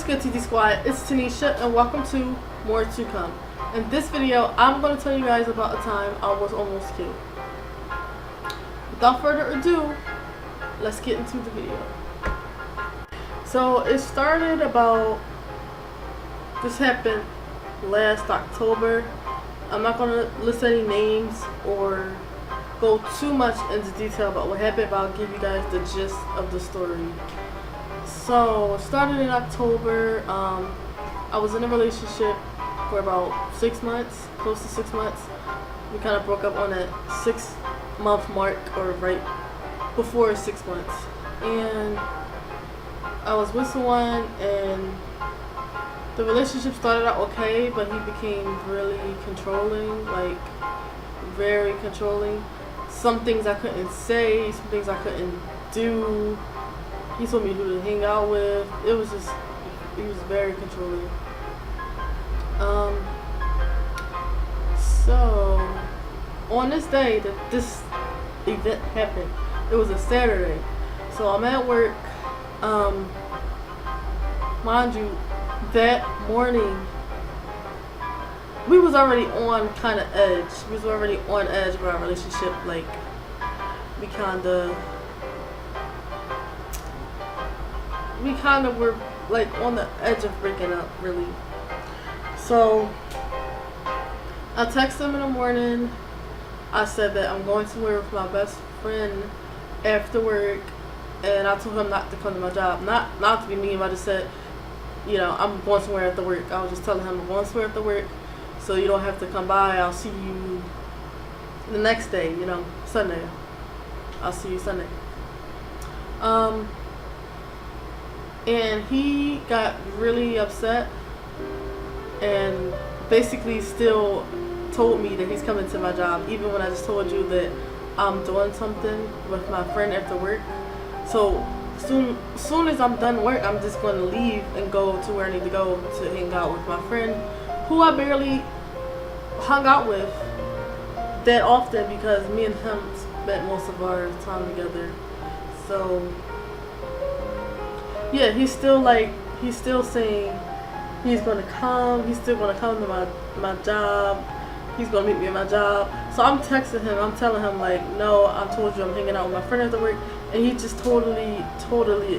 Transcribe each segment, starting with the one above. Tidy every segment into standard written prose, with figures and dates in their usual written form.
good, TT Squad? It's Tanesha, and welcome to More to Come. In this video, I'm going to tell you guys about a time I was almost killed. Without further ado, let's get into the video. So it started about, this happened last October. I'm not going to list any names or go too much into detail about what happened, but I'll give you guys the gist of the story. So it started in October. I was in a relationship for about 6 months, close to 6 months. We kind of broke up on that 6-month mark, or right before 6 months. And I was with someone, and the relationship started out okay, but he became really controlling, like very controlling. Some things I couldn't say, some things I couldn't do. He told me who to hang out with. It was just, he was very controlling. So on this day that this event happened, it was a Saturday. So I'm at work. Mind you, that morning we was already on kind of edge. We was already on edge with our relationship. Like, we kind of were like on the edge of breaking up, really. So I texted him in the morning. I said that I'm going somewhere with my best friend after work, and I told him not to come to my job. Not to be mean, but I just said, you know, I'm going somewhere after work. I was just telling him I'm going somewhere after work, so you don't have to come by. I'll see you the next day, you know, Sunday. I'll see you Sunday. And he got really upset and basically still told me that he's coming to my job, even when I just told you that I'm doing something with my friend after work. So soon as I'm done work, I'm just going to leave and go to where I need to go to hang out with my friend, who I barely hung out with that often because me and him spent most of our time together. So yeah, he's still saying he's gonna come. He's still gonna come to my job. He's gonna meet me at my job. So I'm texting him. I'm telling him, like, no, I told you I'm hanging out with my friend after work, and he just totally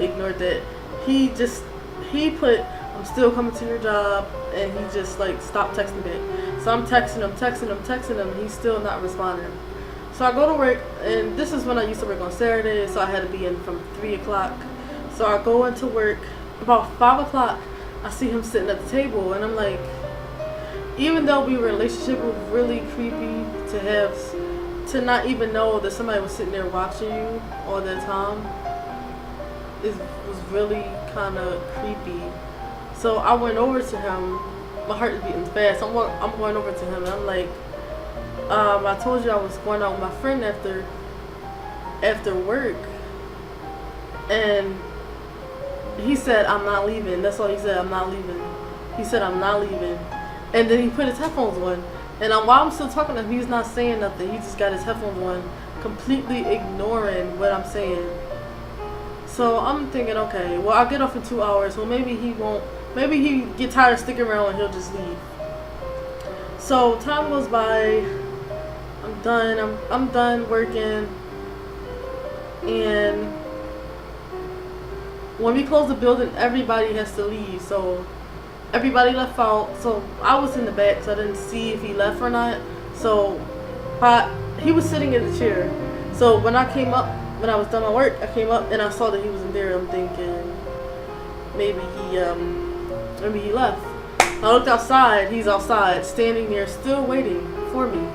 ignored that. He put, I'm still coming to your job, and he just like stopped texting back. So I'm texting him. And he's still not responding. So I go to work, and this is when I used to work on Saturdays, so I had to be in from 3 o'clock. So I go into work about 5 o'clock. I see him sitting at the table, and I'm like, even though we were in a relationship, it was really creepy to not even know that somebody was sitting there watching you all the time. It was really kind of creepy. So I went over to him. My heart is beating fast. I'm going over to him, and I'm like, I told you I was going out with my friend after work, and he said, I'm not leaving. That's all he said, I'm not leaving. He said, I'm not leaving. And then he put his headphones on. And while I'm still talking to him, he's not saying nothing. He just got his headphones on, completely ignoring what I'm saying. So I'm thinking, okay, well, I'll get off in 2 hours. Well, maybe he won't. Maybe he get tired of sticking around and he'll just leave. So time goes by. I'm done. I'm done working. And when we close the building, everybody has to leave. So everybody left out. So I was in the back, so I didn't see if he left or not. So he was sitting in the chair. So when I came up, when I was done my work, I came up and I saw that he was in there. I'm thinking maybe he left. I looked outside. He's outside, standing there, still waiting for me.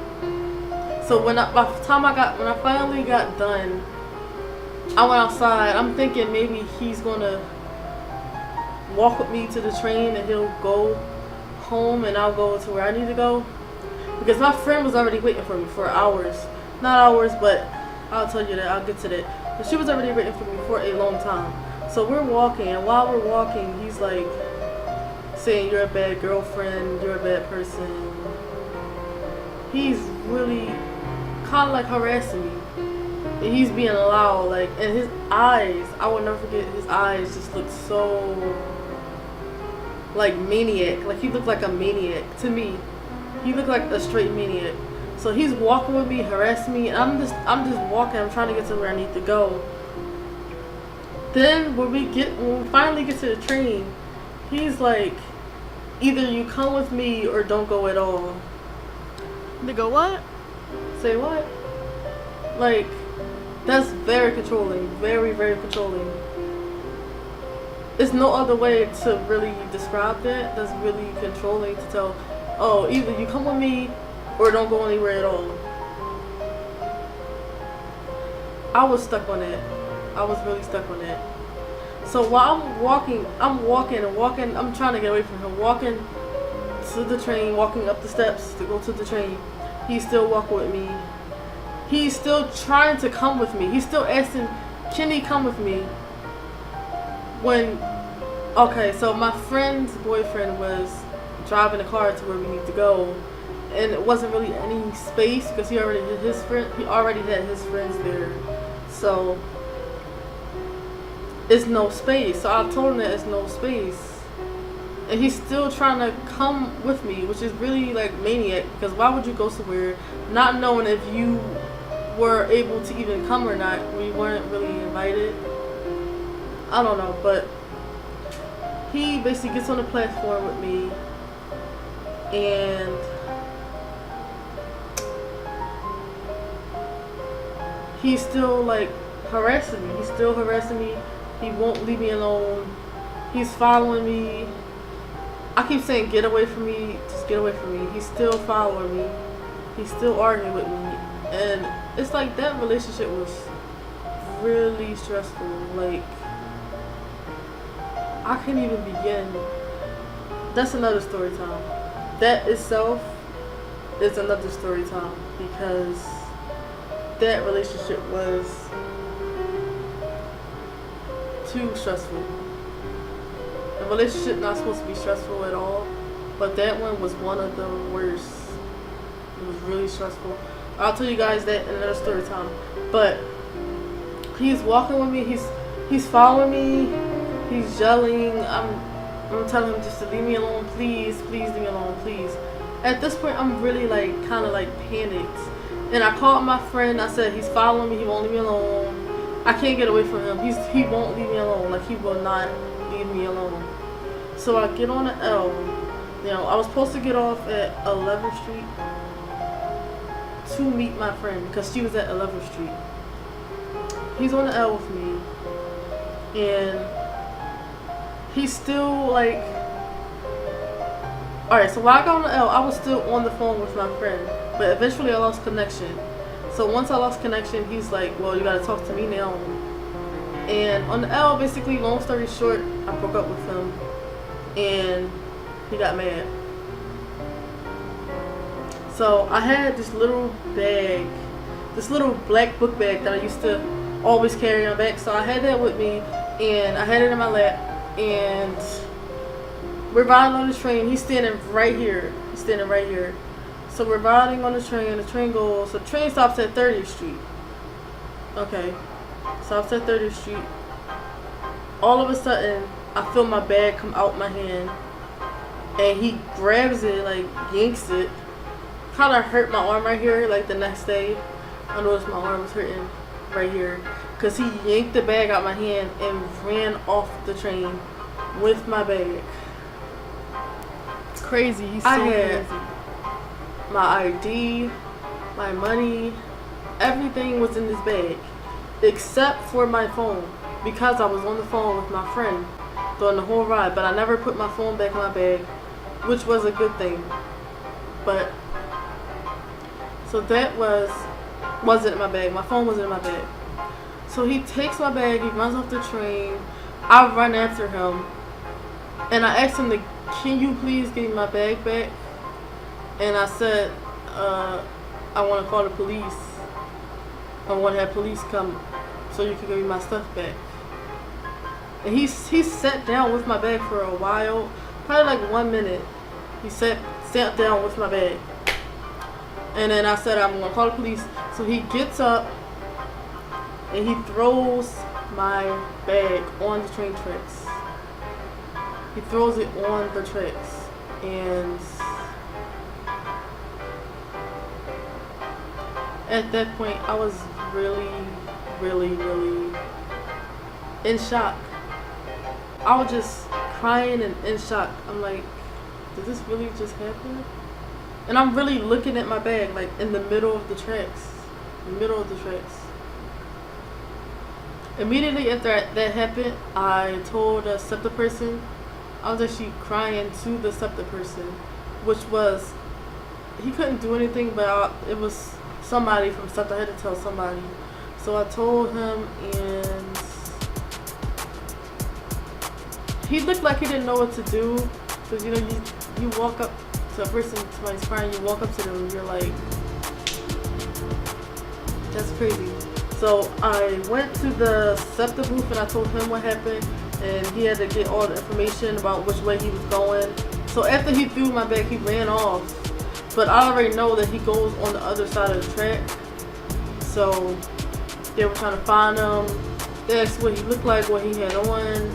So when I finally got done, I went outside. I'm thinking maybe he's gonna walk with me to the train and he'll go home and I'll go to where I need to go. Because my friend was already waiting for me for hours. Not hours, but I'll tell you that. I'll get to that. But she was already waiting for me for a long time. So we're walking, and while we're walking, he's like saying, you're a bad girlfriend, you're a bad person. He's really kind of like harassing me. And he's being loud, like, and his eyes, I will never forget, his eyes just look so like maniac. Like he looked like a maniac to me. He looked like a straight maniac. So he's walking with me, harassing me, and I'm just walking. I'm trying to get to where I need to go. Then when we finally get to the train, he's like, either you come with me or don't go at all. Nigga, what? Say what? Like, that's very controlling. Very, very controlling. There's no other way to really describe that. That's really controlling to tell, oh, either you come with me or don't go anywhere at all. I was stuck on that. I was really stuck on that. So while I'm walking, I'm trying to get away from him. Walking to the train, walking up the steps to go to the train. He's still walking with me. He's still trying to come with me. He's still asking, can he come with me? Okay, so my friend's boyfriend was driving the car to where we need to go, and it wasn't really any space because he already had his friends there. So it's no space. So I told him that it's no space. And he's still trying to come with me, which is really like maniac, because why would you go somewhere not knowing if you were able to even come or not? We weren't really invited. I don't know, but he basically gets on the platform with me, and he's still like harassing me. He's still harassing me. He won't leave me alone. He's following me. I keep saying, get away from me, just get away from me. He's still following me. He's still arguing with me. And it's like that relationship was really stressful. Like, I can't even begin. That's another story time. That itself is another story time, because that relationship was too stressful. The relationship not supposed to be stressful at all, but that one was one of the worst. It was really stressful. I'll tell you guys that in another story time. But he's walking with me. He's following me. He's yelling. I'm telling him just to leave me alone, please, please leave me alone, please. At this point, I'm really like kind of like panicked, and I called my friend. I said, he's following me. He won't leave me alone. I can't get away from him. He won't leave me alone. Like, he will not leave me alone. So I get on the L. You know, I was supposed to get off at 11th Street to meet my friend because she was at 11th Street. He's on the L with me, and he's still like, alright, so while I got on the L, I was still on the phone with my friend, but eventually I lost connection. So once I lost connection, he's like, well, you gotta talk to me now. And on the L, basically, long story short, I broke up with him, and he got mad. So I had this little bag, this little black book bag that I used to always carry on back. So I had that with me, and I had it in my lap, and we're riding on the train. He's standing right here. So we're riding on the train goes, so the train stops at 30th Street. Okay, stops at 30th Street. All of a sudden, I feel my bag come out my hand, and he grabs it, like yanks it. Kind of hurt my arm right here, like the next day. I noticed my arm was hurting right here, because he yanked the bag out my hand and ran off the train with my bag. It's crazy. He's so crazy. My ID, my money, everything was in this bag, except for my phone, because I was on the phone with my friend during the whole ride, but I never put my phone back in my bag, which was a good thing. But so that wasn't in my bag. My phone wasn't in my bag. So he takes my bag, he runs off the train. I run after him, and I asked him to, can you please give me my bag back? And I said, I want to call the police. I want to have police come so you can give me my stuff back. And he sat down with my bag for a while, probably like 1 minute. He sat down with my bag. And then I said, I'm going to call the police. So he gets up and he throws my bag on the train tracks. He throws it on the tracks, and at that point I was really in shock. I was just crying and in shock. I'm like, did this really just happen? And I'm really looking at my bag, like in the middle of the tracks. Immediately after that happened, I told the SEPTA person. I was actually crying to the SEPTA person, which was, he couldn't do anything, but it was somebody from SEPTA. I had to tell somebody. So I told him, and he looked like he didn't know what to do. Because, you know, you walk up to a person, somebody's crying, you walk up to them and you're like, that's crazy. So I went to the SEPTA booth and I told him what happened, and he had to get all the information about which way he was going. So after he threw my bag, he ran off. But I already know that he goes on the other side of the track. So they were trying to find him. They asked what he looked like, what he had on.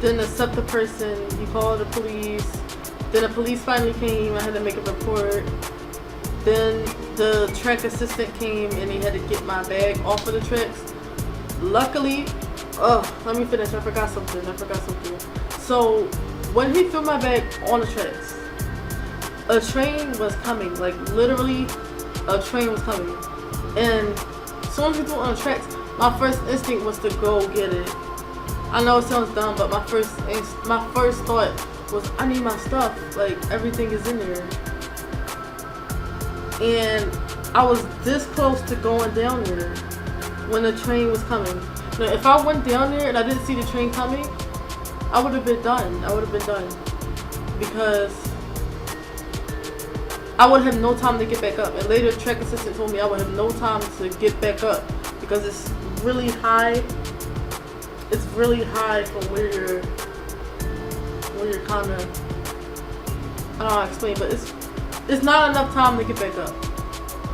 Then the SEPTA person, he called the police. Then the police finally came. I had to make a report. Then the track assistant came and he had to get my bag off of the tracks. Luckily, let me finish. I forgot something. So when he threw my bag on the tracks, a train was coming. Like literally, a train was coming. And as soon as he threw it on the tracks, my first instinct was to go get it. I know it sounds dumb, but my first thought was, I need my stuff. Like everything is in there. And I was this close to going down there when the train was coming. Now, if I went down there and I didn't see the train coming, I would have been done. Because I would have no time to get back up. And later, the track assistant told me I would have no time to get back up because it's really high. It's really high from where you're kind of, I don't know how to explain, but it's not enough time to get back up.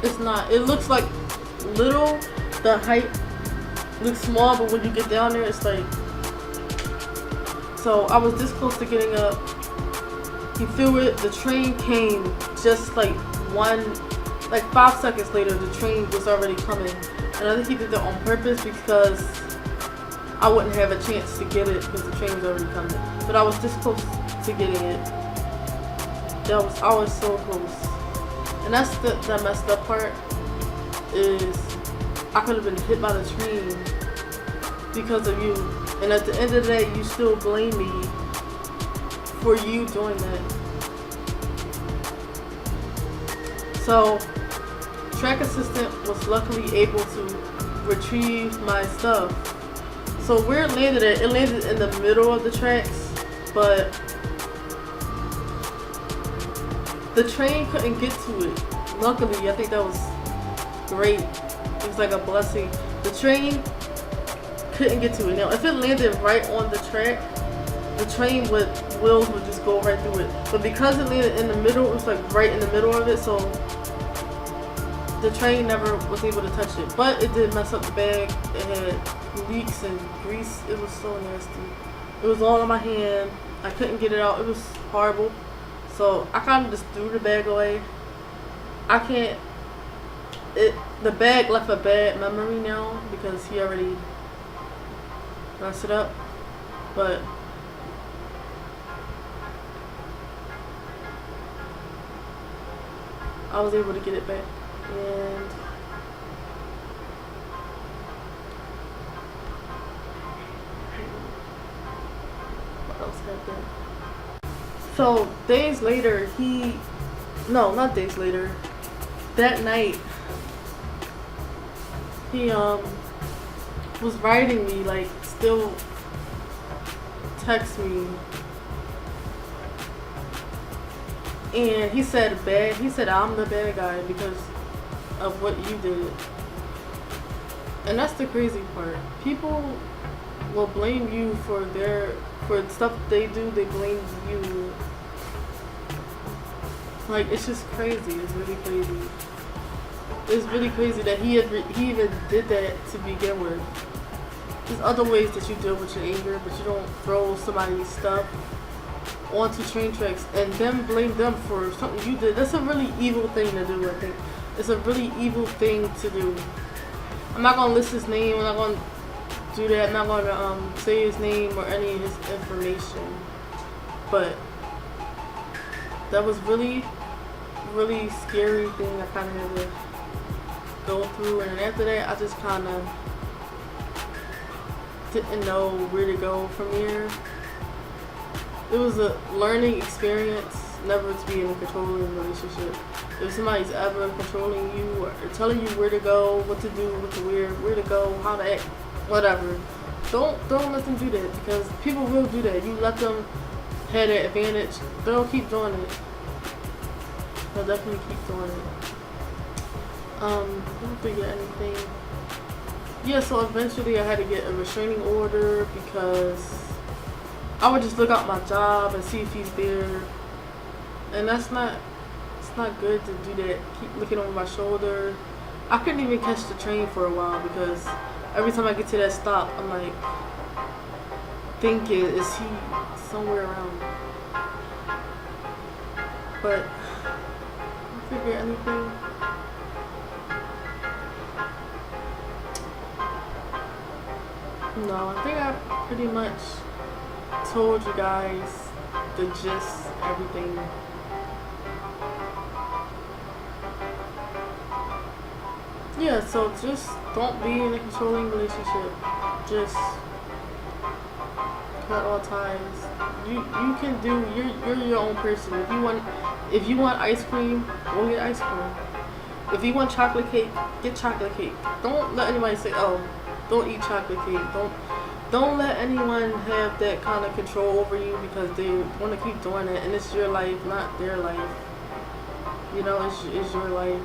It's not. It looks like little. The height looks small, but when you get down there, it's like. So I was this close to getting up. He threw it. The train came just like 5 seconds later. The train was already coming, and I think he did that on purpose because I wouldn't have a chance to get it because the train was already coming. But I was this close to getting it. I was so close. And that's the messed up part, is I could have been hit by the train because of you. And at the end of the day, you still blame me for you doing that. So, track assistant was luckily able to retrieve my stuff. So where it landed at, it landed in the middle of the tracks, but the train couldn't get to it. Luckily, I think that was great. It was like a blessing. The train couldn't get to it. Now, if it landed right on the track, the train wheels would just go right through it. But because it landed in the middle, it was like right in the middle of it, so the train never was able to touch it. But it did mess up the bag. It had leaks and grease. It was so nasty. It was all in my hand. I couldn't get it out. It was horrible. So I kind of just threw the bag away. The bag left a bad memory now because he already messed it up. But I was able to get it back. And what else happened? So days later, not days later, that night, he was writing me, like still text me, and he said I'm the bad guy because of what you did. And that's the crazy part. People will blame you for stuff they do. They blame you. Like, it's just crazy. It's really crazy. It's really crazy that he even did that to begin with. there's other ways that you deal with your anger, but you don't throw somebody's stuff onto train tracks and then blame them for something you did. That's a really evil thing to do, I think. It's a really evil thing to do. I'm not gonna list his name, I'm not gonna do that, I'm not gonna say his name or any of his information. But that was really scary thing I kinda had to go through, and after that I just kinda didn't know where to go from here. It was a learning experience never to be in a controlling relationship. If somebody's ever controlling you or telling you where to go, what to do, what to wear, where to go, how to act, whatever, don't let them do that, because people will do that. You let them have that advantage, they'll keep doing it. They'll definitely keep doing it. Don't forget anything. Yeah, so eventually I had to get a restraining order because I would just look out my job and see if he's there, and it's not good to do that. Keep looking over my shoulder. I couldn't even catch the train for a while because every time I get to that stop, I'm like thinking, is he somewhere around? But I figure anything. No, I think I pretty much told you guys the gist, everything. Yeah, so just don't be in a controlling relationship. Just cut all ties. You can do, you're your own person. If you want ice cream, go get ice cream. If you want chocolate cake, get chocolate cake. Don't let anybody say, oh, don't eat chocolate cake. Don't let anyone have that kind of control over you because they want to keep doing it, and it's your life, not their life. You know, it's your life.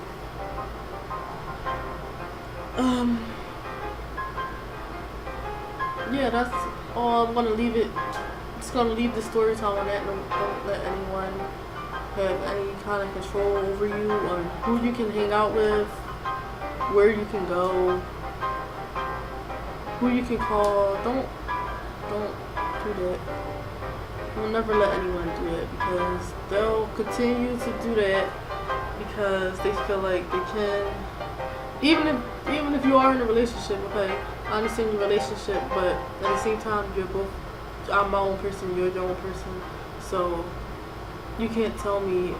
Yeah, that's all. I'm gonna leave it. Just gonna leave the story time on that note. Don't let anyone have any kind of control over you or who you can hang out with, where you can go, who you can call. Don't do that. Don't never let anyone do it, because they'll continue to do that because they feel like they can. Even if you are in a relationship, okay, I understand your relationship, but at the same time, I'm my own person, you're your own person, so you can't tell me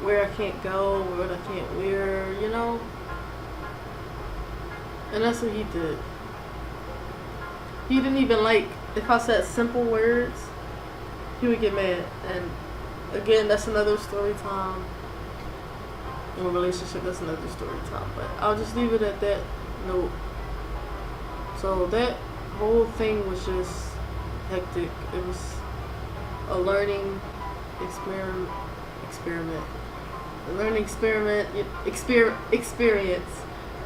where I can't go, or what I can't wear, you know? And that's what he did. He didn't even like, if I said simple words, he would get mad. And again, that's another story time. In a relationship, that's another story time. But I'll just leave it at that note. So that whole thing was just hectic. It was a learning experiment. A learning experience.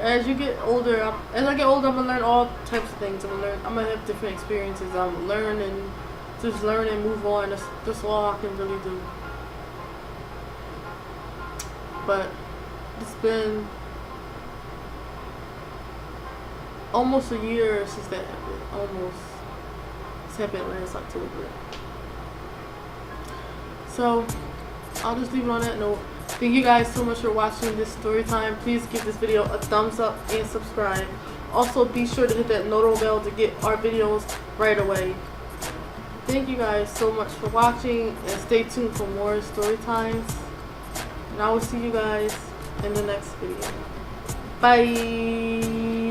As you get older, as I get older, I'm gonna learn all types of things. I'm gonna have different experiences. I'm learning, just learn and move on. That's all I can really do. But it's been almost a year since that happened. Almost. It's happened last October. So I'll just leave it on that note. Thank you guys so much for watching this story time. Please give this video a thumbs up and subscribe. Also, be sure to hit that NOTO bell to get our videos right away. Thank you guys so much for watching, and stay tuned for more story times. And I will see you guys in the next video. Bye.